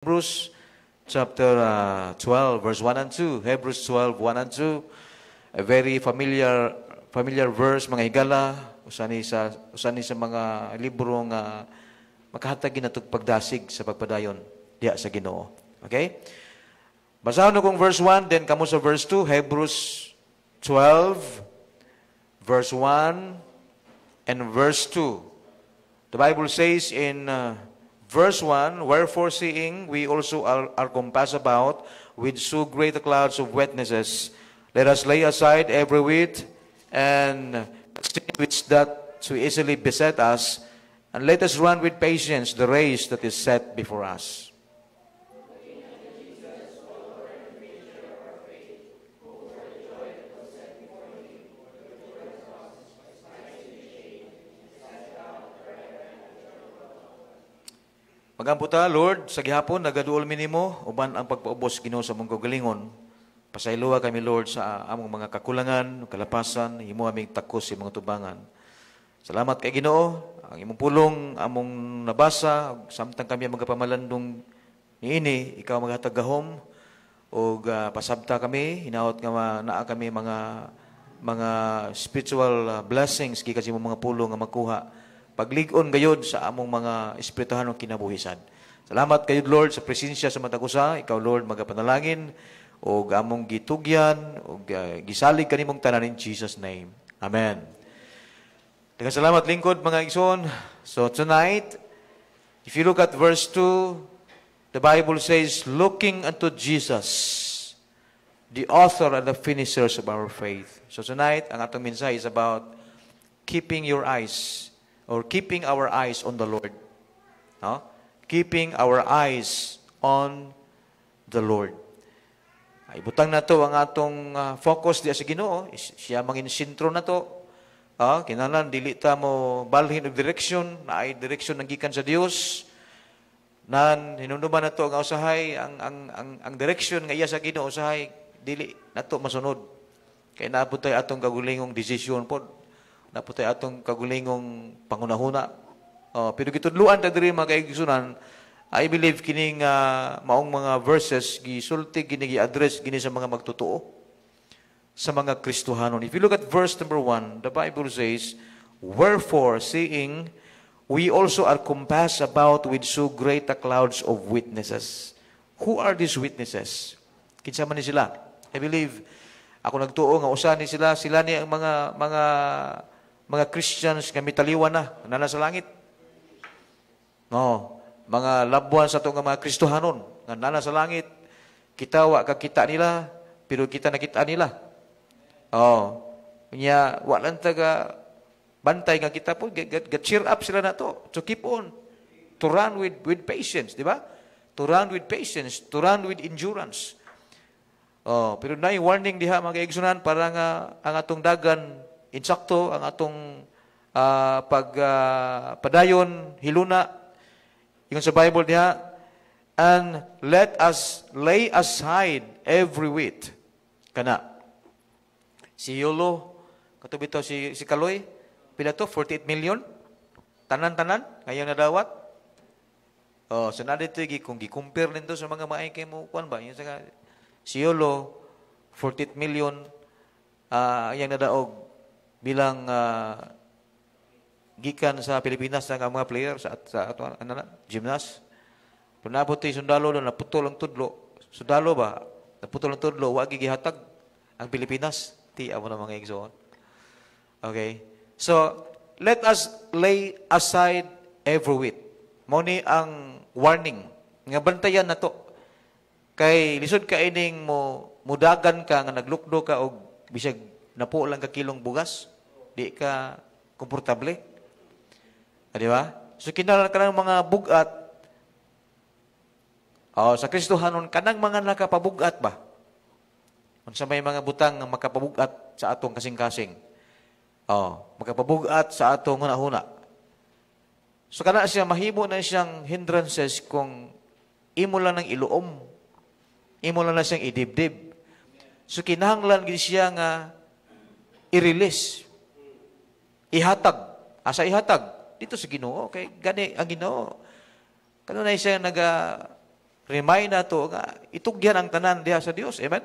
Hebrews chapter 12, verse 1 and 2. Hebrews 12, 1 and 2. A very familiar verse, mga higala. Usani sa mga libro nga makahatag ginatog pagdasig sa pagpadayon diya sa Ginoo. Okay? Basahan ko kung verse 1, then kamo sa verse 2. Hebrews 12, verse 1 and verse 2. The Bible says in Verse 1, wherefore seeing we also are compassed about with so great a clouds of witnesses, let us lay aside every weight and sin which that so easily beset us, and let us run with patience the race that is set before us. Magamputa, Lord, sa gihapon, nagaduol minimo, uban ang pagpaubos Ginoo sa mong kagalingon. Pasayloa kami, Lord, sa among mga kakulangan, kalapasan, himo aming takos sa mga tubangan. Salamat kay Ginoo, ang imong pulong, among nabasa, samtang kami magapamalandong niini, ikaw maghatag gahom, o pasabta kami, hinaot nga naa kami mga spiritual blessings, kaya kasi mga pulong nga makuha, paglig-on gayod sa among mga espirituhanong kinabuhisan. Salamat kayo, Lord, sa presensya sa matagusa. Ikaw, Lord, magapanalangin o among gitugyan o gisalig kanimong tanan in Jesus' name. Amen. Daghang salamat, lingkod, mga igsoon. So tonight, if you look at verse 2, the Bible says, looking unto Jesus, the author and the finishers of our faith. So tonight, ang atong mensahe is about keeping your eyes or keeping our eyes on the Lord. No? Keeping our eyes on the Lord. Ay, butang na to ang atong focus diya sa Ginoo. Siya mangin sentro na to. Kinahanglan dili ta mo balhin og direction, na ay direction nang gikan sa Dios. Nan hinumduman na to ang usahay ang direction nga iya sa Ginoo usahay dili nato masunod. Kay naabot tay atong kagulingong desisyon pod. Naputay atong kagulingong pangunahuna. Pero gitudluan ta diri mga kaigsunan, I believe kining maong mga verses gisulti kini gi-address gini sa mga magtotoo, sa mga Kristohanon. If you look at verse number 1, the Bible says, wherefore seeing we also are compassed about with so great a clouds of witnesses. Who are these witnesses? Kinsa man ni sila? I believe ako nagtuo nga usa ni sila ni ang mga Christians nga mitaliwan na sa langit. No, mga labuan sa itong mga Kristohanon nga nana sa langit, kita wa kakita nila, pero kita nakita nila. Nya wa lang taga bantay nga kita po, cheer up sila na to. To keep on, to run with patience, di ba? To run with patience, to run with endurance. Pero na warning diha mga kaigsunan para nga ang atong dagan insakto ang atong padayon hiluna yung sa Bible niya, and let us lay aside every weight. Kana si Yolo katubi to si Kaloy pila to 48 million tanan ngayong nadawat. So na dito kung gi-compare nito sa mga maay kay mo kuan ba yung si Yolo 48 million yang nadaog bilang gikan sa Pilipinas ng mga player sa gymnast. Punabot yung sundalo doon, naputol ang tudlo. Sundalo ba? Naputol ang tudlo, wag gihatag ang Pilipinas. Tiya mo na mga igsoon. Okay? So, let us lay aside every weight. Muni ang warning. Nga bantayan na to. Kay lisod ka ining mudagan ka nga naglukdo ka o bisag napo lang ka kilong bugas, di ka komportable. Di ba? So, kinahanglan ka ng mga bugat. Sa Kristohanon, kanang mga nakapabugat ba? Sa may mga butang na makapabugat sa atong kasing-kasing. Makapabugat sa atong huna-huna. So, kana siya, mahimo na siyang hindrances kung imo lang ng iluom. Imo lang na siyang idibdib. So, kinahanglan gid siya nga i-release. Ihatag. Asa ihatag? Dito sa Ginoo. Okay? Gani ang Ginoo. Kano na siya remind nato nga itugyan ang tanan diha sa Dios. Amen?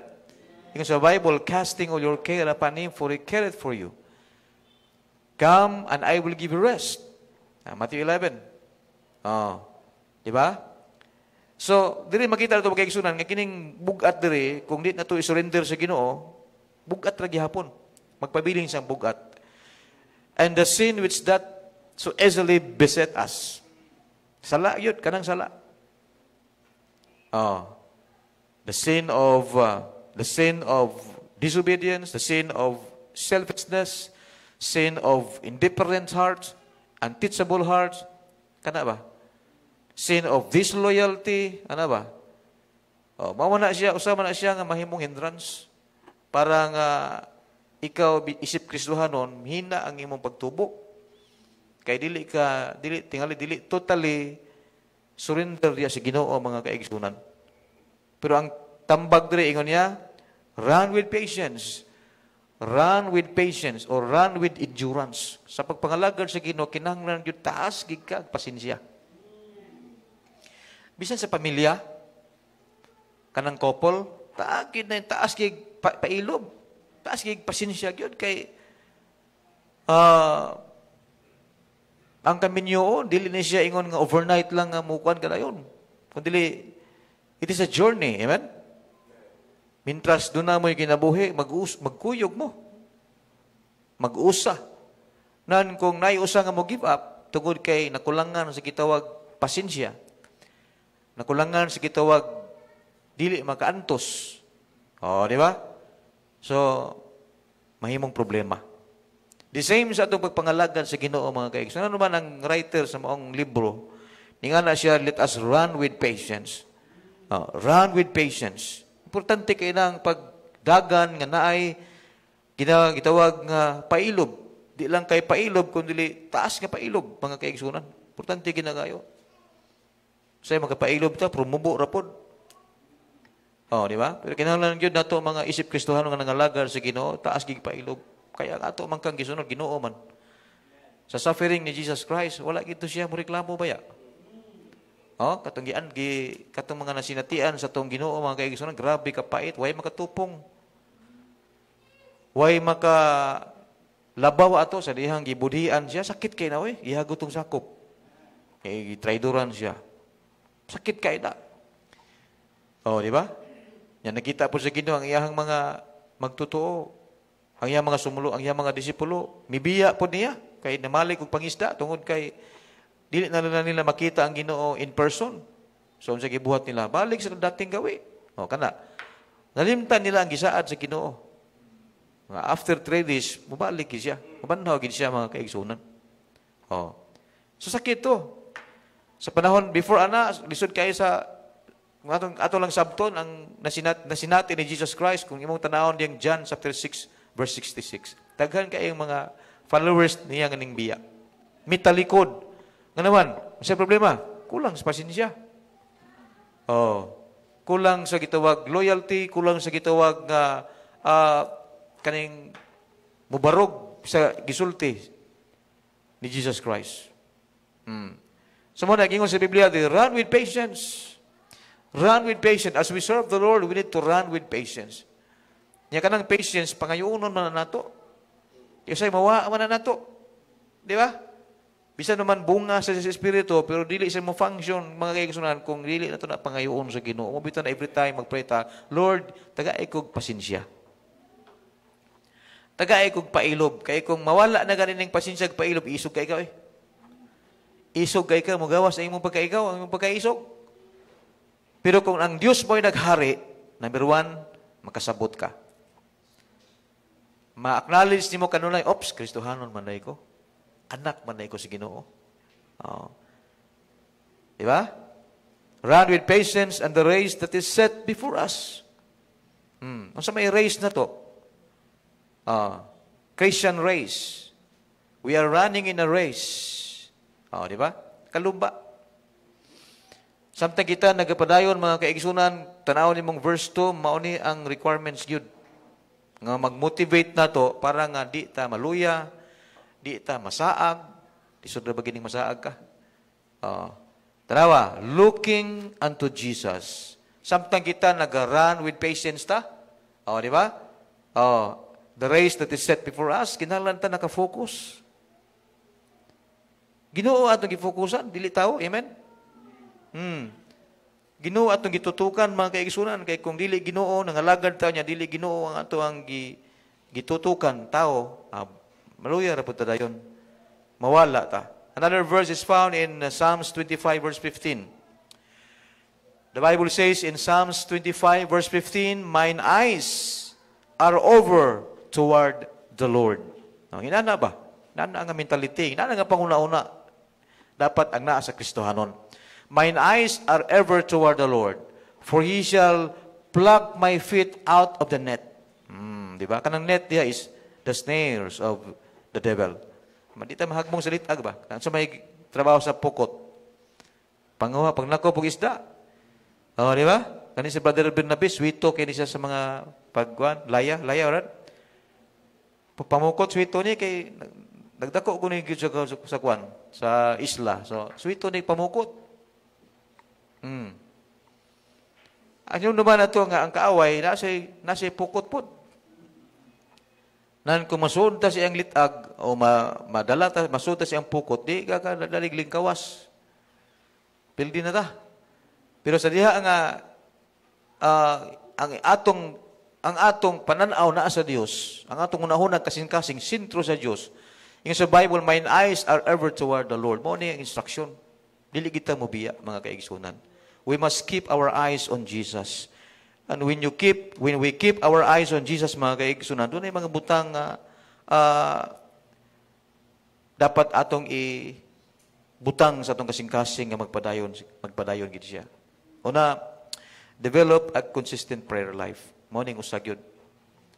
Ingon sa Bible, casting all your care upon Him, for He careth for you. Come and I will give you rest. Matthew 11. Di ba? So, diri makita nato mga kaigsunan nga kining bugat diri kung di nato i-surrender sa Ginoo, bugat ra gihapon. Magpabiling sang bugat. And the sin which that so easily beset us. Sala yun, kanang sala. The sin of disobedience, the sin of selfishness, sin of indifferent hearts, unteachable hearts, kana ba? Sin of disloyalty, ana ba? Mao na siya, usama na siya nga mahimong hindrance para nga ikaw isip Kristohanon, hina ang imong pagtubo. Kay dili totally surrender diya sa Ginoo mga kaigsunan. Pero ang tambag diri ingon niya, run with patience. Run with patience or run with endurance. Sa pagpangalagad sa Ginoo, kinahanglan gyud taas gid ka pasensya. Bisan sa pamilya, kanang couple, taas gid pailob. Taas gid pasensya gyud kay ang kaminyo, dili na siya ingon nga overnight lang nga mukuan kadayon. Kundi it is a journey, amen? Mintras doon na mo'y kinabuhi, magkuyog mo. Mag-usa. Nan kung naiusa nga mo give up, tungod kay nakulangan sa kitawag pasensya. Nakulangan sa kitawag dili makaantos. Di ba? So, mahimong problema. The same sa atong pagpangalagan sa Ginoo mga kaigsunan. Ano naman ang writer sa maong libro, ningana siya, let us run with patience. Run with patience. Importante kay nang pagdagan nga naay gitawag nga pailob. Di lang kay pailob kundi taas nga pailob mga kaigsunan. Importante ginagayo. Say magpailob ta promubo ra pod. Di ba? Pero kinahanglan gyud nato mga isip Kristohano nga nangalagar sa Ginoo, taas gig pailob. Kaya ato man kang gisunod Ginoo man. Sa suffering ni Jesus Christ, wala gito siya mo reklamo baya. Katong mga nasinatian sa tong Ginoo mga kaigsunan, grabe ka pait, way makatupong. Way labaw ato sa dihang gibudhian siya, sakit kay na we, ihagot tong sakop. Traidoran siya. Sakit kay na. Di ba? Yan nakita po sa Ginoo ang iyang mga magtotoo, ang iyang mga sumulo, ang iyang mga disipulo, mibiya po niya kay namalik og pangisda tungod kay dili na nila makita ang Ginoo in person. So sa gibuhat nila, balik sa dating gawi. Kana. Nalimtan nila ang gisaad sa Ginoo. After 3 days, mubalik siya. Mabanhaw gid siya mga kaigsunan. So sakit to. Sa panahon before lisod kayo sa ato lang sabton ang nasinati ni Jesus Christ kung imong tanawon diyang John chapter 6 verse 66. Daghan kayong mga followers niya nga ning biya. Mitalikod. Nga naman, sa problema, kulang sa pasensya. Kulang sa gitawag loyalty, kulang sa gitawag kaning mubarog sa gisulti ni Jesus Christ. So mo nagingon sa Biblia, run with patience. Run with patience. As we serve the Lord, we need to run with patience. Nya kanang patience, pangayunon man na nato. Kasi mawa man na nato. Di ba? Bisan naman bunga sa Espiritu, pero dili sa mo function, mga kaigsunan, kung dili na ito na pangayoon sa Ginoo. Mabita na every time magpray ta, Lord, tagaay kog pasensya. Tagaay kog pailob. Kaya kung mawala na ganin ng pasensya kag pailob, isog kay ikaw Isog kay ka, magawas ang imong pagkaigaw, ang imong pagkaisog. Pero kung ang Diyos mo'y naghari, number 1, makasabot ka. Ma-acknowledge ni mo kanunay, Kristohanon man na ko. Anak man na ko sa Ginoo. Diba? Run with patience and the race that is set before us. Ang sa may race na to? Christian race. We are running in a race. Diba? Kalumba. Samtang kita nagapadayon mga kaigsunan, tanaw ni mong verse 2, mauni ang requirements yun. Nga mag-motivate na to para nga di ta maluya, di ta masaag, di sudra ba gining masaag ka? Tanawa, looking unto Jesus. Samtang kita nag-run with patience ta. O, di ba? O, the race that is set before us, kinahanglan ta nakafocus. Ginoo atong gifokusan, dili tao. Amen? Ginoo atong gitutukan, mga kaigsunan. Kay kung dili Ginoo, nangalagad tayo niya, dili Ginoo ang ato ang gitutukan, tao, maluya ra po ta dayon. Mawala ta. Another verse is found in Psalms 25, verse 15. The Bible says in Psalms 25, verse 15, mine eyes are over toward the Lord. Inana ba? Inana nga mentality. Inana nga panguna-una. Dapat ang naa sa Kristohanon. Mine eyes are ever toward the Lord, for He shall pluck my feet out of the net. Diba? Kanang net diya is the snares of the devil. Di tayo mahagmong salitag ba? Sa may trabaho sa pukot. Panguha, pag nakopog isda. O, di ba? Kani si Brother Bernabe, sweeto kaya siya sa mga pagkuhan. Laya, right? Pamukot, sweeto niya kay nagdako ko ni sa kuhan, sa isla. So, sweeto niya pamukot. Ano naman na ito nga, ang kaaway, nasa pukot po. Nan kung masud ta siyang litag o madala ta masud ta siyang pukot, di ka daligling kawas. Pildi na ta. Pero sa diha nga ang atong pananaw naa sa Dios, ang atong unahunag kasing-kasing sentro sa Dios. Ingon sa Bible, mine eyes are ever toward the Lord. Mao ni ang instruction. Dili kita mobiya, mga kaigsunan. We must keep our eyes on Jesus. And when we keep our eyes on Jesus, mga kaigsunan, doon ay mga butang dapat atong butang sa atong kasing-kasing nga magpadayon gid siya. Una, develop a consistent prayer life. Morning usag yun.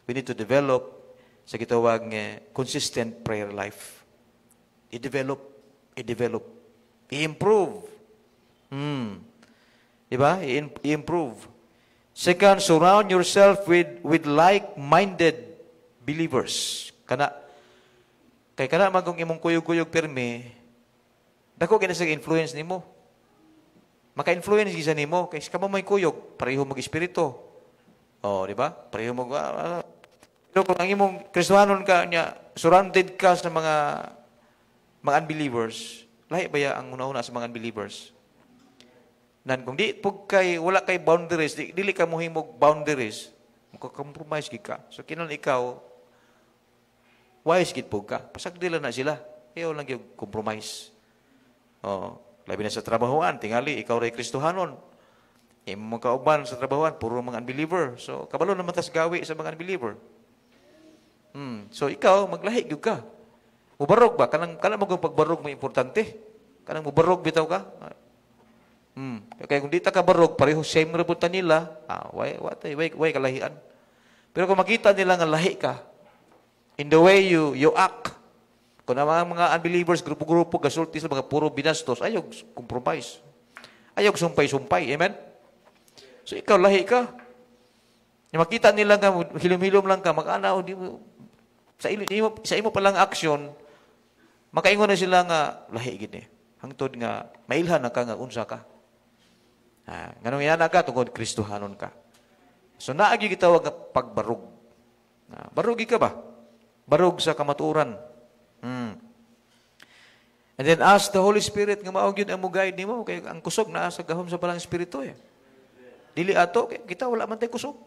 We need to develop sa gitawag nga consistent prayer life. I-develop, i-improve. Diba? I-improve. Second, surround yourself with like-minded believers. Kay kana magong imong kuyog-kuyog permi, dako kina sa influence nimo. Maka-influence gisa nimo kay kamo may kuyog, pareho mag-espiritu. Oh, di ba? Pareho mag pero kung ang imong Kristohanon ka nya, surrounded ka sa mga unbelievers, lahi ba ya ang una-una sa mga unbelievers? Nan kung di pug kay wala kay boundaries, dili ka mohimog boundaries, magko-compromise gid ka. So kinahanglan ikaw wise gid pug ka. Pasagdila na sila. Ayaw lang gyud compromise. Oh, labi na sa trabahoan, tingali ikaw ray Kristohanon. Imo kauban sa trabahoan puro mga unbeliever. So kabalo naman tas gawi sa mga unbeliever. So ikaw maglahi gyud ka. Mubarog ba kanang magong pagbarog mo importante. Kanang mubarog bitaw ka. Kaya kung di ta kabarog, pareho same rebutan nila, way kalahian. Pero kung makita nila nga lahi ka, in the way you act, kung mga unbelievers, grupo-grupo, gasulti sa mga puro binastos, ayog compromise. Ayog sumpay-sumpay. Amen? So ikaw, lahi ka. Makita nila nga, hilom-hilom lang ka, makanaw, sa imo palang aksyon, makaingon na sila nga, lahi gini. Hangtod nga, mailhan na ka nga, unsa ka. Ganun yan ka, tungkol Kristohanon ka. So, naagi gitawag nga pagbarug. Barugi ka ba? Barug sa kamaturan. And then ask the Holy Spirit nga maog yun ang guide nimo kay ang kusog naa sa gahom sa palang espiritu eh. Dili ato kay kita wala man tay kusog.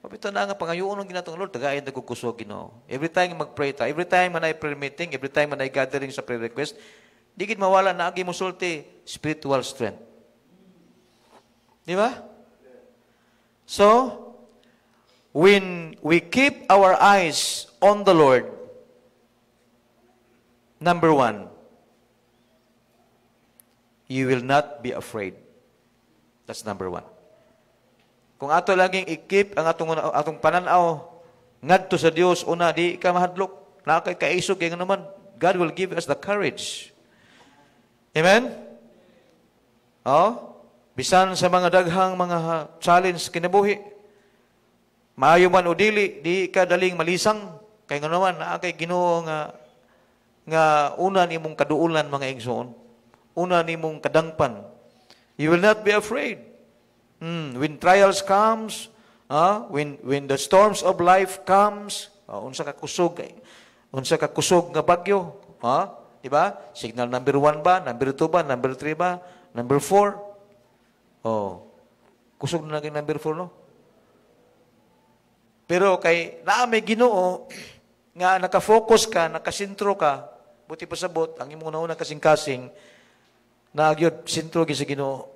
Pabita na nga pangayoon ng ginatong Lord, tagayin na kukusog, Ginoo. Every time mag-pray ta, every time man ay prayer meeting, every time man ay gathering sa prayer request, di gid mawala na agi musulti spiritual strength. Di ba? So, when we keep our eyes on the Lord, number one, you will not be afraid. That's number one. Kung ato laging i-keep ang atong pananaw ngadto sa Dios, una di ka mahadlok, na kay kaisog kay naman God will give us the courage. Amen? Oh, bisan sa mga daghang mga challenge kinabuhi, maayo man o dili, di ka daling malisang, kay nga naman, naa kay Ginoo nga una nimong kaduulan mga igsoon. una nimong kadangpan. You will not be afraid. When trials comes, when the storms of life comes, unsa ka kusog nga bagyo, di ba? Signal number 1 ba, number 2 ba, number 3 ba, number 4? Kusog na naging number 4, no? Pero kay may Ginoo nga nakafocus ka, nakasintro ka, buti pasabot ang imong nauna kasing-kasing na agyod sintro gi sa Ginoo.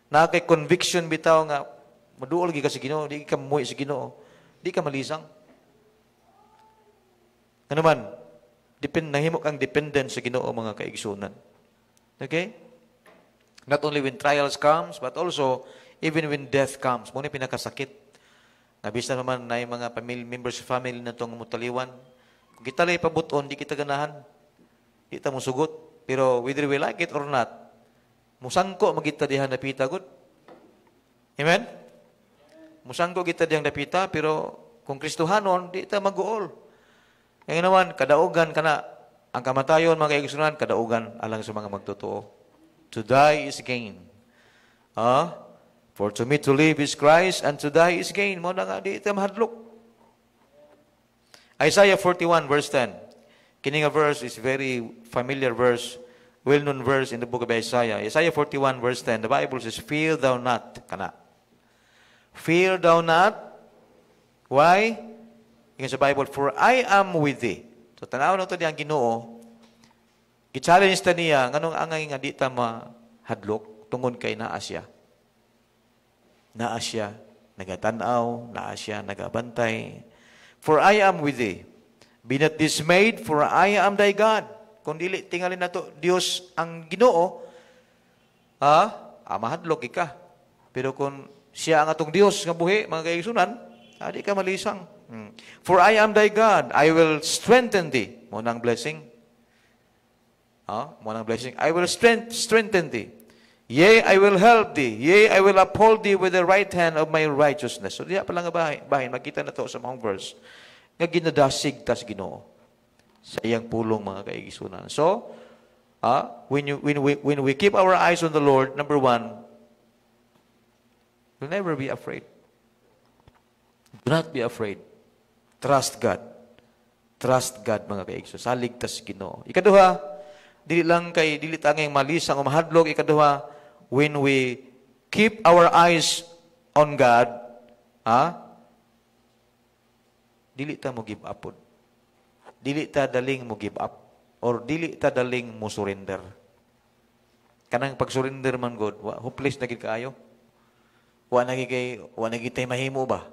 Na kay conviction bitaw nga maduol gi ka sa Ginoo, di ka muwi sa Ginoo, di ka malisang. Ano man, nahimo kang dependent sa Ginoo mga kaigsunan. Okay? Not only when trials comes, but also even when death comes. Muna pinakasakit. Nabisa naman na yung mga members sa family na itong mutaliwan. Kung kita lang ipabuton, di kita ganahan. Di kita musugot. Pero whether we like it or not, musangko magita dihan napita good. Amen? Musangko kita diyang napita, pero kung Kristohanon, di kita mag-uol. Ngayon naman, kadaugan ka na. Ang kamatayon, mga kaigsunan, kadaugan alang sa mga magtotoo. To die is gain. For to me to live is Christ, and to die is gain. Mo na nga, di ito mahadlok. Isaiah 41, verse 10. Kining verse is very familiar verse, well-known verse in the book of Isaiah. Isaiah 41, verse 10. The Bible says, fear thou not. Kana. Fear thou not. Why? Yung sa Bible, for I am with thee. So, tanaw na ito niyang Ginoo. I-challenge ta niya, nganong angay nga di ta mahadlok, tungod kay naa siya. Naa siya, nagatanaw, naa siya, nagabantay. For I am with thee. Be not dismayed, for I am thy God. Kung dili, tingalin na to, Diyos ang Ginoo, mahadlok ika. Pero kung siya ang atong Diyos nga buhi, mga kaigsunan, di ka malisang. For I am thy God, I will strengthen thee. Munang blessing. Munang blessing. I will strengthen thee. Yea, I will help thee. Yea, I will uphold thee with the right hand of my righteousness. So, diya pala nga bahin. Makita na to sa mga verse. Nga ginadasig tas Ginoo sa iyang pulong, mga kaigisunan. So, when we keep our eyes on the Lord, number 1, we'll never be afraid. Do not be afraid. Trust God. Trust God, mga kaigisunan. Salig tas Ginoo. Ikaduha, dili tanging malisang o mahadlok. Ikaduha, when we keep our eyes on God, dili ta mo give up. Dili ta daling mo give up. Or dili ta daling mo surrender. Kanang pag-surrender man God, hopeless na gid kaayo. Wa na gid tay mahimo ba?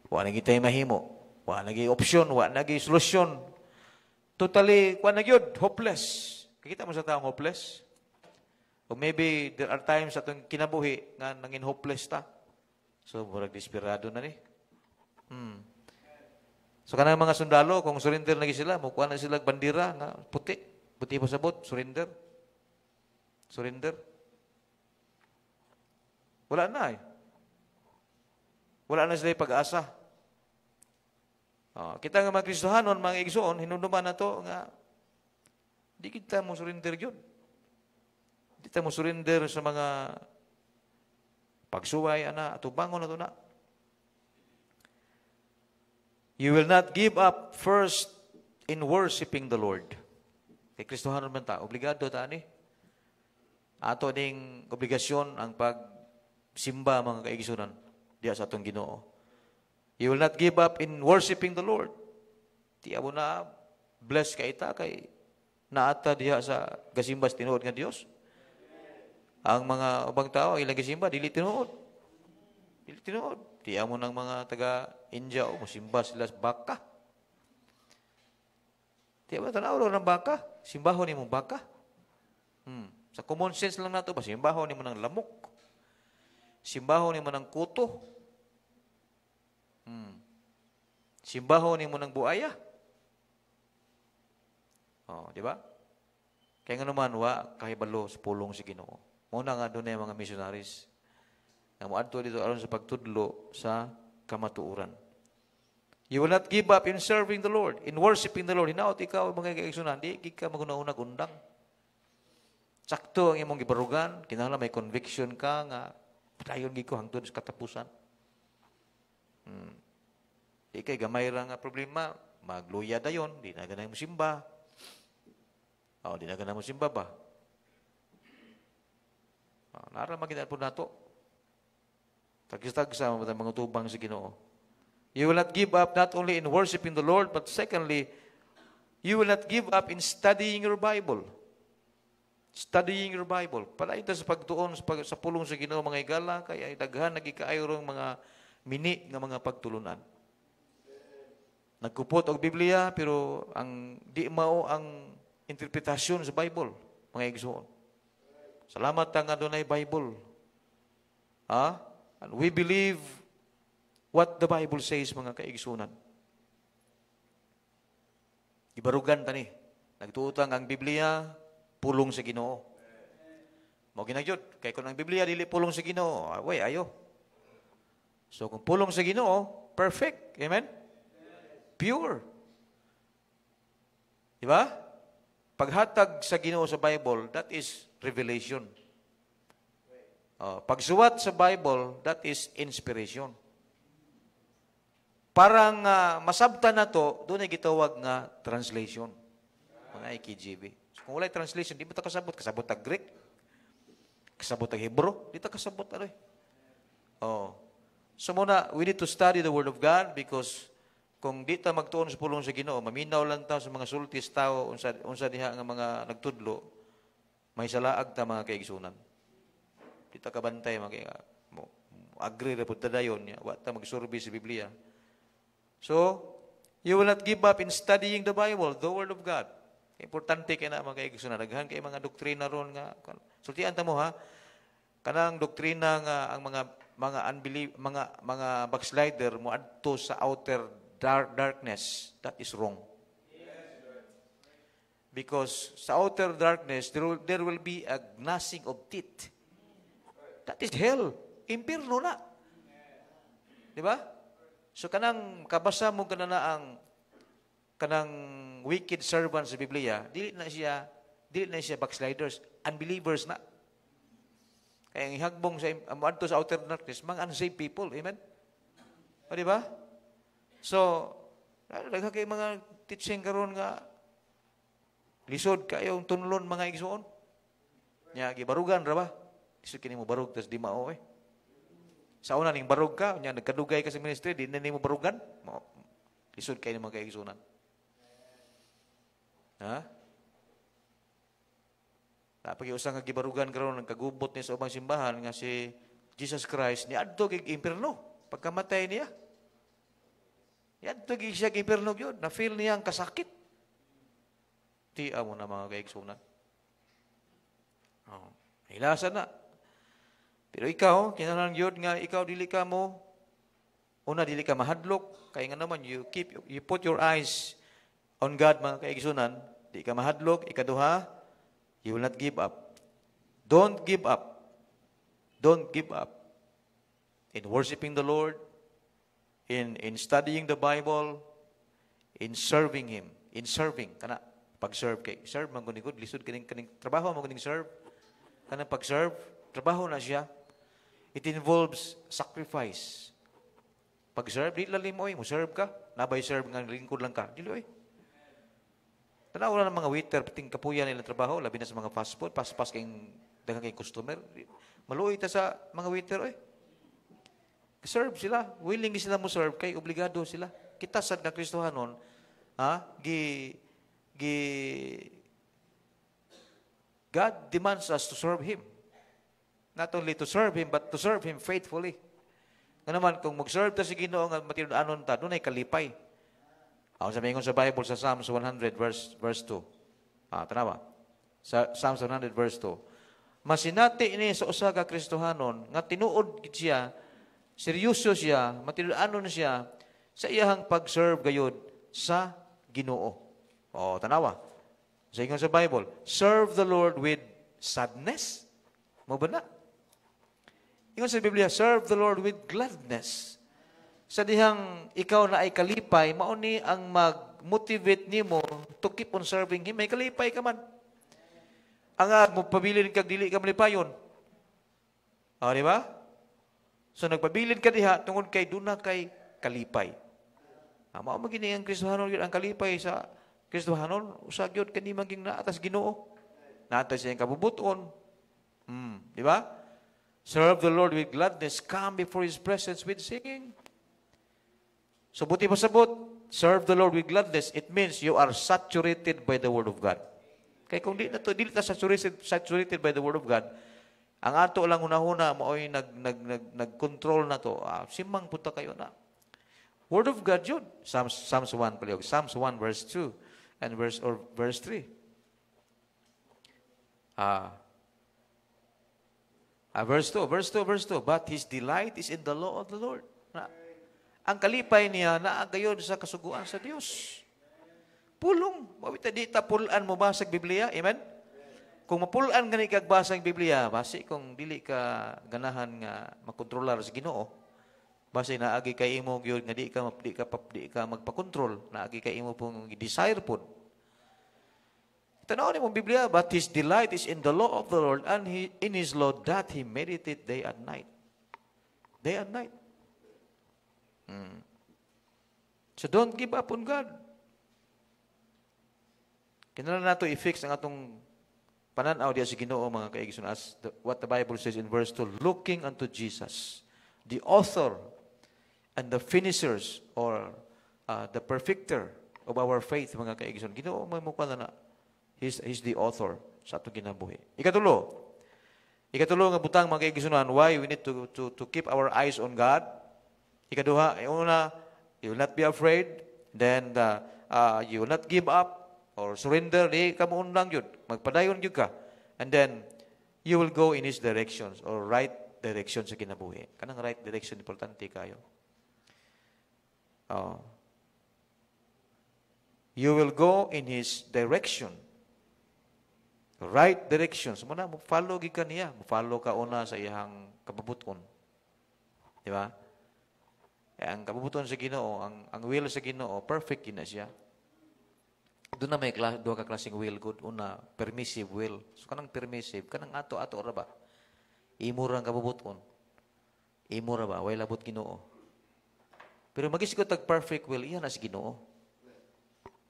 Wa na gid tay mahimo. Wa na gid option, wa na gid solusyon. Totally, wa na gyud, hopeless. Kita mo sa taong hopeless? O maybe there are times sa itong kinabuhi nga nangin hopeless ta. So, murag desperado na ni. So, kanang mga sundalo, kung surrender lagi sila, mukuha na sila bandira nga puti. Puti pa sabot, surrender. Surrender. Wala na eh. Wala na sila pag-asa. Kita nga mga Kristohanon, mga igsoon, hinunuman na to nga di kita mo surrender yun. Di kita mo surrender sa mga pagsuway, atubangon na ito na. You will not give up first in worshiping the Lord. Kay Kristohanon man ta, obligado ta ni. Ato ding obligasyon ang pagsimba, mga kaigsunan, diya sa atong Ginoo. You will not give up in worshiping the Lord. Tiya mo na, bless ka ita kay naata diha sa gasimbas tinuod nga Dios. Ang mga ubang tao ilang gasimba dili tinuod. Dili tinuod. Tiya mo ng mga taga India o musimba sila sa baka. Tiya mo tanaw ng baka, simbahon ni mong baka. Sa common sense lang nato ba, simbahon ni mo ng lamok. Simbahon ni mo ng kuto. Simbahon ni mo ng buaya. Di ba? Kaya nga naman, kahibalo sa pulong si Ginoo. Muna nga doon yung mga missionaries. Na moadto dito aron sa pagtudlo sa kamatuuran. You will not give up in serving the Lord, in worshiping the Lord. Hinaot ikaw, mga kaigsunan, di ka magunahunag undang. Sakto ang imong gibarugan, kinahanglan may conviction ka nga dayon gi ko hangtod sa katapusan. Ikay gamay ra nga problema, magluya dayon, di na ganay mo simba. Di na ganay mo simba ba? Nara magina po nato. Tagis-tagsa mo mga tubang sa Ginoo. You will not give up not only in worshiping the Lord, but secondly, you will not give up in studying your Bible. Studying your Bible. Palain ta sa pagtuon sa pulong sa Ginoo mga igala, kaya daghan nagikaayrong mga mini nga mga pagtulunan. Nagkupot og Biblia, pero ang di mao ang interpretasyon sa Bible, mga igsoon. Salamat nga adunay Bible. And we believe what the Bible says, mga kaigsunan. Ibarugan tani. Nagtuutang ang Biblia, pulong sa Ginoo. Mao ginagyud kay kun ang Biblia dili pulong sa Ginoo, way ayo. So kung pulong sa Ginoo, perfect. Amen? Pure. Di ba? Paghatag sa Ginoo sa Bible, that is revelation. Pagsuwat sa Bible, that is inspiration. Parang masabtan na to, doon ay gitawag nga translation. Mga IKGB. So, kung walay translation, di mo ta kasabot. Kasabot ang Greek. Kasabot ang Hebrew. Di ta kasabot ano eh. So muna, we need to study the Word of God because kung di ta magtuon sa pulong sa Ginoo, maminaw lang ta sa mga sultis tao, unsa diha nga mga nagtudlo, may salaag ta mga kaigsunan. Di ta kabantay, agree na punta dayon, wa ta magsurbi sa Biblia. So, you will not give up in studying the Bible, the Word of God. Importante kay na mga kaigsunan. Daghan kay mga doktrina ron nga. Sultian ta mo ha, kanang doktrina nga ang mga backslider mo adto sa outer darkness, that is wrong. Because sa outer darkness, there will be a gnashing of teeth. That is hell. Impierno na. Di ba? So kanang kabasa mo kanang wicked servants sa Biblia, dili na siya backsliders, unbelievers na. Kaya ang ihagbong sa outer darkness, mga unsaved people. Amen? O di ba? So, daghan kay mga teaching karon nga lisod kayo tunlon mga igsoon. Nya gibarugan ra ba? Lisod kini mo barug tas di mao eh. Sa una ning barug ka, nya nagkadugay ka sa ministry, di na nimo barugan. Lisod kay ni mga igsunan. Ha? Pag usang nga gibarugan karon nagkagubot ni sa ubang simbahan nga si Jesus Christ ni adto kay impierno pagkamatay niya. Yadto siya kay impierno gyud, na feel niya ang kasakit. Tiya mo na mga kaigsunan. Hilasan na. Pero ikaw, kinahanglan gyud nga ikaw dili ka mo dili ka mahadlok kay nga naman you put your eyes on God mga kaigsunan, di ka mahadlok. Ikaduha, you will not give up. Don't give up. Don't give up in worshiping the Lord, in studying the Bible, in serving Him. In serving, kana pag-serve kay. Serve man gud lisod kaning trabaho man gud serve. Kana pag-serve, trabaho na siya. It involves sacrifice. Pag-serve, di lalim mo serve ka. Nabay serve nga lingkod lang ka. Dili oy. Tanaw na ng mga waiter, piting kapuya nila trabaho, labi na sa mga fast food, pas kayong daghang kay customer. Maluoy ta sa mga waiter oy. Serve sila, willing sila mo serve kay obligado sila. Kita sad nga Kristohanon, God demands us to serve Him. Not only to serve Him, but to serve Him faithfully. Nga naman, kung mag-serve ta si Ginoo nga matinud-anon ta, doon ay kalipay. Ang sabi sa Bible sa Psalms 100 verse 2. Tanawa. Sa Psalms 100 verse 2. Masinati ini sa usa ka Kristohanon nga tinuod siya, seryoso siya, matinud-anon siya sa iyahang pag-serve gayud sa Ginoo. Tanawa. Sa ingon sa Bible, serve the Lord with sadness. Mo ba na? Ingon sa Biblia, serve the Lord with gladness. Sa dihang ikaw na ay kalipay, mao ni ang mag-motivate nimo to keep on serving Him. May kalipay ka man. Ang mo pabilin kag dili ka malipayon. Di ba? So nagpabilin ka diha tungod kay duna kay kalipay. Mao magini ang Kristohanon ang kalipay sa Kristohanon usag gyud kani maging naatas Ginoo. Naatas siyang kabubuton. Di ba? Serve the Lord with gladness, come before His presence with singing. So buti pasabot, serve the Lord with gladness, it means you are saturated by the Word of God. Kaya kung dili ta saturated by the Word of God, ang ato lang hunahuna maoy nag-control na to. Simang punta kayo na. Word of God yun. Psalms 1 paliog. Psalms 1 verse 2 and verse 3. Verse 2. But his delight is in the law of the Lord. Ang kalipay niya naagayon sa kasuguan sa Dios. Pulong. Mawita di ta pulaan mo ba sa Biblia? Amen? Kung mapulaan gani kag basa ang Biblia, basi kung dili ka ganahan nga makontrolar sa Ginoo, basi naagi kay imo gyud nga di ka magpakontrol, naagi kay imo pong desire pod. Tanaw ni mo Biblia, but his delight is in the law of the Lord, and in his law that he meditate day and night. Day and night. So don't give up on God. Kinahanglan nato i-fix ang atong pananaw diya sa Ginoo mga kaigsoon, as what the Bible says in verse 2, looking unto Jesus, the author and the finishers, or the perfecter of our faith mga kaigsoon. Ginoo may mukha na He's the author sa atong kinabuhi. Ikatulo nga butang mga kaigsunan, why we need to keep our eyes on God. Ikaduha, una, you will not be afraid, then you will not give up or surrender, di ka mo lang yun. Magpadayon yun ka. And then, you will go in His directions, or right direction sa kinabuhi. Kanang right direction, importante kayo. You will go in His direction. Right directions. Muna, follow ka niya. Follow ka una sa iyang kapabuton. Di ba? Ang kapabuton sa Ginoo, ang will sa Ginoo, perfect na siya. Doon na may duha ka klaseng will good. Una, permissive will. So kanang permissive, kanang ato-ato ra ba? Imo ra ang kapabuton. Imo ra ba? Way labot Ginoo. Pero magisigod tag perfect will, iyan na si Ginoo.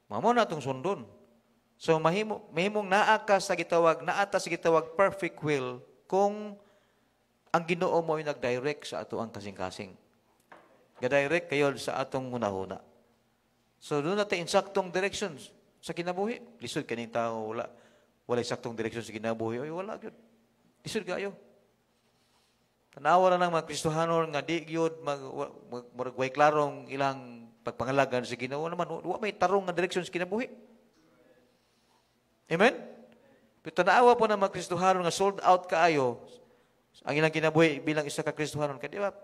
Mamo na itong sundon. So mahimong naata sa gitawag perfect will kung ang Ginoo mo ay nag-direct sa ato ang kasing-kasing. Ga-direct kayo sa atong hunahuna. So doon natin insaktong directions sa kinabuhi. Lisod kaning tao wala insaktong direction sa kinabuhi. Oy, wala gyud. Lisod kayo. Tanawa na ng mga Kristohanon nga di gyud way klarong ilang pagpangalagan sa Ginoo naman wa may tarong nga direction sa kinabuhi. Amen? Pero tanawa po ng mga Kristohanon nga sold out kaayo ang ilang kinabuhi bilang isa ka Kristohanon. Kaya di ba?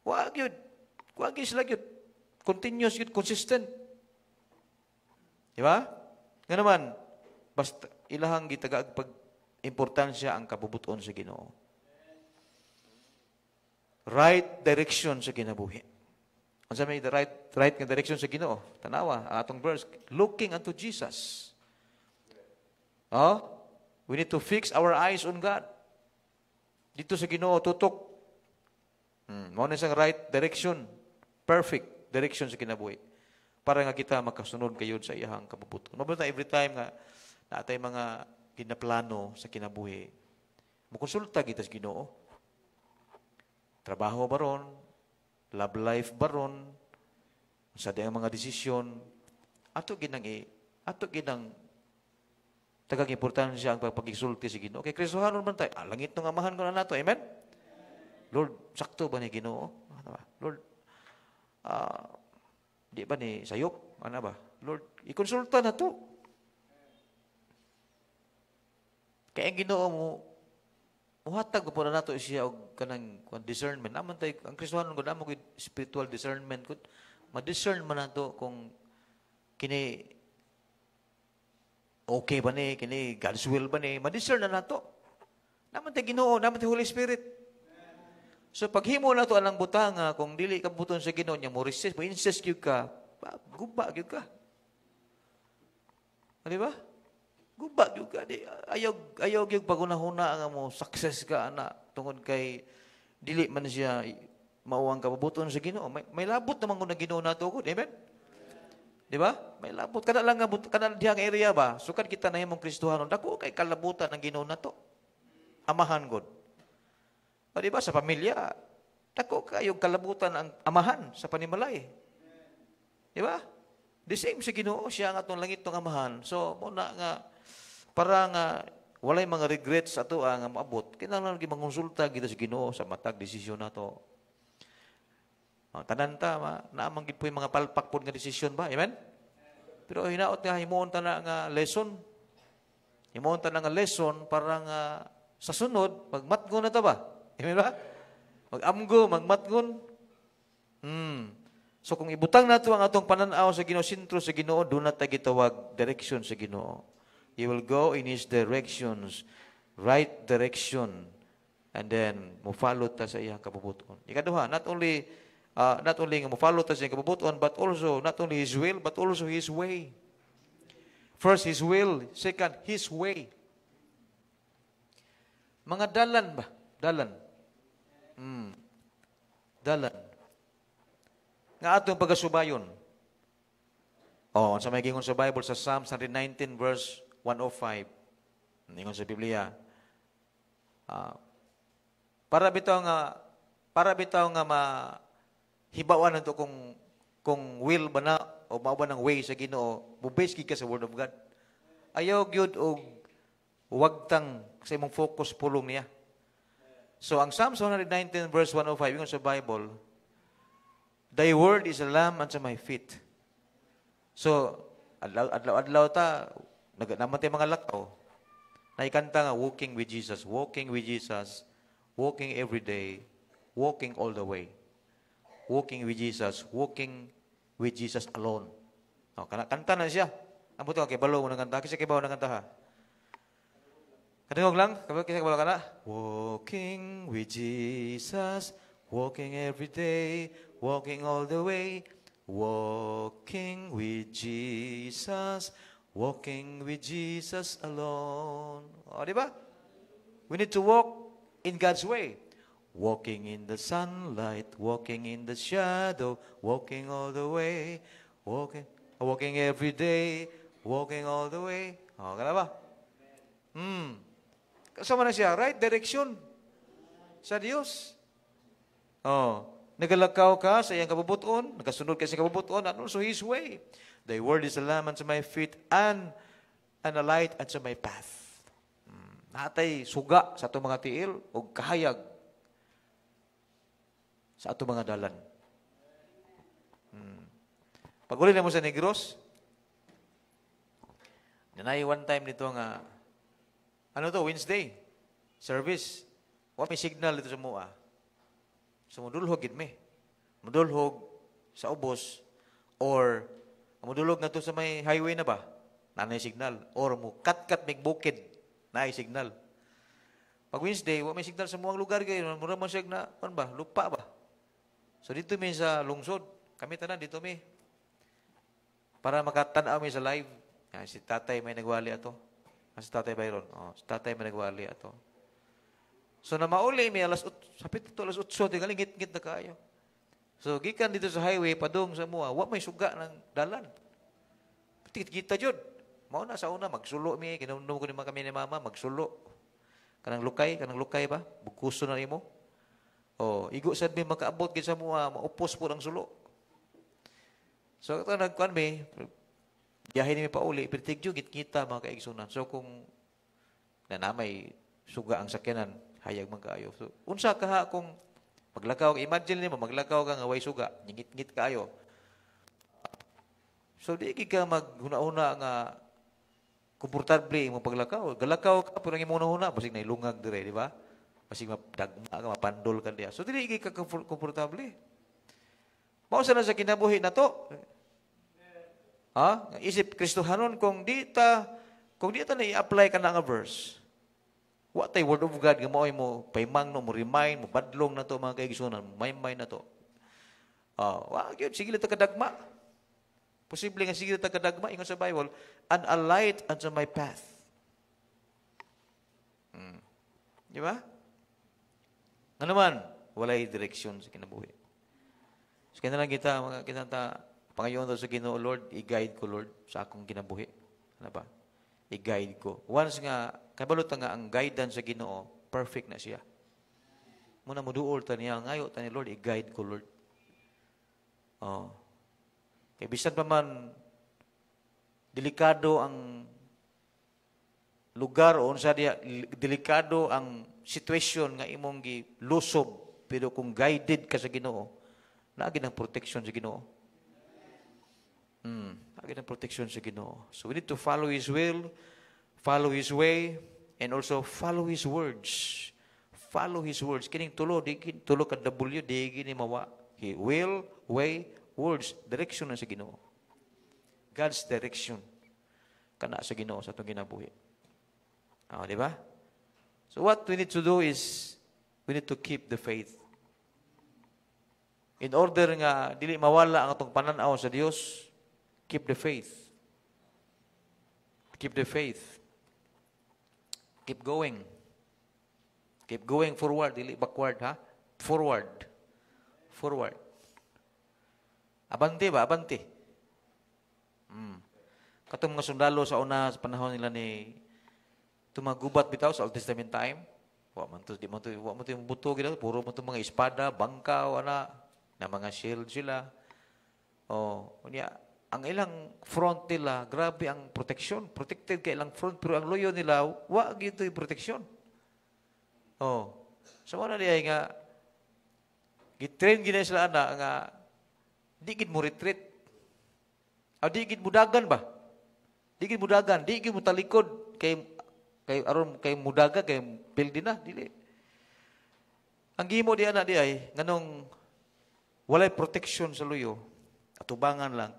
Wag yun. Wag yun sila yun. Continuous yun, consistent. Di ba? Nga naman, basta ilahang gitagaag pag-importansya ang kabubuton sa Ginoo. Right direction sa kinabuhi. Ang sabi, the right nga direction sa Ginoo. Tanawa, ang atong verse, looking unto Jesus. We need to fix our eyes on God. Dito sa Ginoo, tutok. Mao na isang right direction, perfect direction sa kinabuhi. Para nga kita makasunod kayo sa iyang kabubuton. Mabata every time nga natay mga ginaplano sa kinabuhi, mukonsulta kita sa Ginoo. Trabaho ba ron? Love life ba ron? Sa diyang mga desisyon, ato ginang tagang importansya ang pagpagigsulti sa Ginoo. Kay Kristohanon man tayo, langit nung amahan ko na nato. Amen? Lord, sakto ba ni Ginoo? Lord, di ba ni sayop? Ano ba? Lord, ikonsulta na to. Kaya ang Ginoo mo, muhatag po na nato siya og kanang discernment. Naman tayo, ang Kristohanon ko, naman ko spiritual discernment ko. Ma-discern man nato kung kini okay ba ni, kini God's will ba ni, ma-discern na nato. Naman tayo Ginoo, naman tayo Holy Spirit. So paghimo na to anang butanga, kung dili ka buton sa Ginoo niya, mo resist, mo insist gyud ka, guba gyud ka. Di ba? Guba juga di ayaw gyud pagunahuna nga mo success ka ana tungod kay dili man siya mao ang kabubuton sa Ginoo. May labot naman kung na Ginoo nato gud. Amen. Di ba? May labot kada lang nga kada dihang area ba. Sukad kita na himong Kristohanon dako kay kalabutan ng Ginoo nato. Amahan gud. O di ba sa pamilya dako kayo kalabutan ang amahan sa panimalay. Di ba? The same sa Ginoo siya nga atong langit tong amahan. So mo na nga para nga walay mga regrets ato nga maabot. Kinahanglan gyud mangonsulta kita sa Ginoo sa matag desisyon nato. Tanan ta naamang gid po yung mga palpak pod nga desisyon ba? Amen. Pero hinaot nga himuon ta na nga lesson. Himuon ta na nga lesson para nga sa sunod magmatgon na ta ba? Amen ba? Mag-amgo, magmatgon. So kung ibutang nato ang atong pananaw sa Ginoo, sentro sa Ginoo, do na ta gitawag direction sa Ginoo. You will go in His directions, right direction, and then mo follow ta sa iyang kabubuton. Ikaduha, not only nga mo follow ta sa iyang kabubuton, but also not only His will, but also His way. First, His will. Second, His way. Mga dalan ba? Dalan. Dalan. Nga atong pagasubayon. Sa may gingon sa Bible sa Psalm 119 verse 105. Ningon sa Biblia. Para bitaw nga mahibawan nato kung will ba na o mao ba ng way sa Ginoo, mubase ka sa Word of God. Ayaw gyud og wagtang sa imong focus pulong niya. So ang Psalm 119 verse 105 ingon sa Bible, Thy word is a lamp unto my feet. So, adlaw ta, naman tayo mga lakaw, naikanta nga, walking with Jesus, walking every day, walking all the way. Walking with Jesus alone. Kanta na siya. Ang buto, kibalo mo ng kanta. Kasi kibaw ng kanta ha. Kaningog lang, kasi kibaw ka na. Walking with Jesus, walking every day, walking all the way, walking with Jesus alone. O, di ba? We need to walk in God's way. Walking in the sunlight, walking in the shadow, walking all the way, walking every day, walking all the way. O, kaya ba? Kasama na siya, right direction sa Diyos. Nagalakaw ka sa iyang kabubuton, nagasunod ka sa kabubuton, and also His way. Thy word is a lamp unto my feet and a light unto my path. Natay suga sa atong mga tiil o kahayag sa atong mga dalan. Pag-uli na mo sa Negros, nanay one time nito nga, Wednesday, service. May signal dito sa mua. So, mudulhog gid me. Mudulhog sa ubos or mudulhog na to sa may highway na ba? Nanay signal. Or mo kat mig bukid. Nanay signal. Pag Wednesday, may signal sa muang lugar kayo. Mura mo siya na, lupa ba? So, dito mi sa lungsod. Kami tanan, dito mi. Para makatanaw mi sa live. Si tatay may nagwali ato. Si tatay Byron. Si tatay may nagwali ato. So na mauli may sapit ito alas 8, di kalingit-ngit na kayo. So gikan dito sa highway padung sa mua, may suga ng dalan. Kita jud. Mao na sa una magsulo mi, kinumdum ko ni kami ni mama magsulo. Kanang lukay ba? Bugkuso na nimo. Igo sad mi makaabot gid sa mua, maupos po ang sulo. So ito nagkuan mi, biyahe ni pauli, pero tigyo kita mga kaigsunan. So kung nanamay suga ang sakyanan, hayag man kaayo. So, unsa ka kung maglakaw, imagine nimo maglakaw ka nga way suga, ngit-ngit kaayo. So di ka maghuna-una nga komportable imong paglakaw. Galakaw ka pero imong huna basig na ilungag dire, di ba? Basig mapdagma ka, mapandol ka diya. So dili ka komportable. Mao sa kinabuhi na to. Isip Kristohanon kung di ta na i-apply ka na nga verse. What ay word of God nga mo paymang no mo remind mo badlong na to mga kaigsunan, may na to. Sige ta kadagma. Posible nga sige ta kadagma ingon sa Bible, and a light unto my path. Di ba? Nga naman, walay direksyon sa kinabuhi. So, kaya na lang kita, mga kinanta, pangayon daw sa Ginoo, Lord, i-guide ko, Lord, sa akong kinabuhi. Ano ba? I-guide ko. Once nga, kabalot nga ang guidance sa Ginoo, perfect na siya. Muna mo duol ta niya, ngayo ta ni Lord, i-guide ko, Lord. Oh. Kaya bisan pa man, delikado ang lugar o unsa diya, delikado ang sitwasyon nga imong gilusob, pero kung guided ka sa Ginoo, naagi ng protection sa Ginoo. Naagi ng protection sa Ginoo. So we need to follow His will, follow His way, and also follow His words. Follow His words. Kining tulo, di tulo ka W, di gini mawa. Will, way, words. Direction na sa Ginoo. God's direction. Kana sa Ginoo sa itong ginabuhi. Di ba? So what we need to do is, we need to keep the faith. In order nga, dili mawala ang itong pananaw sa Dios, keep the faith. Keep the faith. Keep going. Keep going forward, dili backward, ha? Forward. Forward. Abante ba? Abante. Katong mga sundalo sa una, sa panahon nila ni tumagubat bitaw sa Old Testament time. Wa man to yung buto gid, puro mo to mga espada, bangkaw ana, na mga shield sila. Unya ang ilang front nila, grabe ang protection. Protected kay ilang front, pero ang loyo nila, wa gyud yung protection. So wala diya nga gitrain gina sila ana nga di gid mo retreat. Di gid mudagan ba? Di gid mudagan, di gid mo talikod kay aron kay mudaga kay pildi na dili. Ang gimo di ana di ay nganong walay protection sa luyo. Atubangan lang.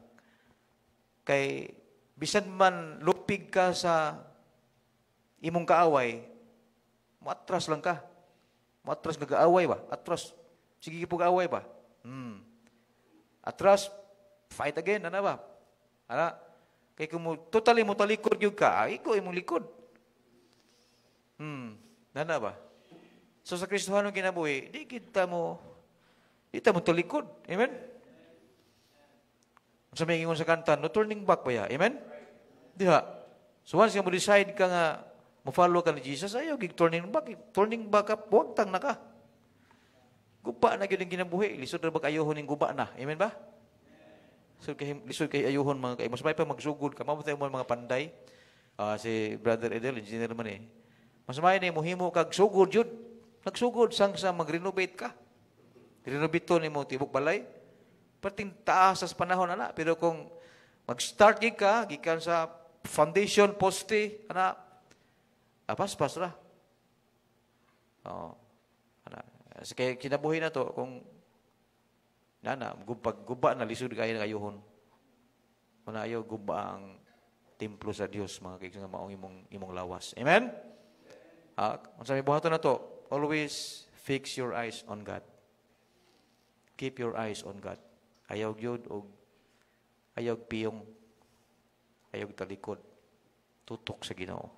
Kay bisan man lupig ka sa imong kaaway, matras lang ka. Matras nag-aaway ba? Atras. Sige gipug-away ba? Atras, fight again, ana ba? Ana, kay kung totally mo talikod gyud ka, ikaw imong likod. Nana ba? So sa Kristohanong kinabuhi, di mo talikod. Amen? Sa may ingon sa kanta, no turning back ba ya? Amen? Diha. So once mo decide ka nga, mo-follow ka ni Jesus, ayaw, turning back up, huwag tang na ka. Guba na yun yung kinabuhi, lisod na ba kayohon yung guba na? Amen ba? Lisod kay ayuhon mga kayo. Mas may pa magsugod ka. Mamatay mo mga panday. Si Brother Edel, engineer naman eh. Mas may na muhimo kag sugod yun. Nagsugod sang sa mag-renovate ka. Renovate to ni mo tibok balay. Perting taas sa panahon ana. Pero kung mag-start ka, gikan sa foundation, poste, ana, pas ra. Kaya kinabuhi na to, kung guba na lisod kayo na kayuhon. Mana ayaw guba ang templo sa Dios, mga kaibigan, maong imong lawas. Amen? Kung sabi buhaton na to, always fix your eyes on God. Keep your eyes on God. Ayaw gyud og ayaw piyong, ayaw talikod. Tutok sa Ginoo.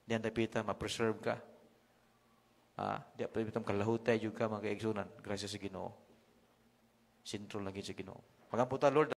Diyan dapita, ma-preserve ka. Diyan dapita, kalahutay yung ka, mga kaigsunan. Gracias sa Ginoo. Sintro lagi sa Ginoo. Pagamputan, Lord,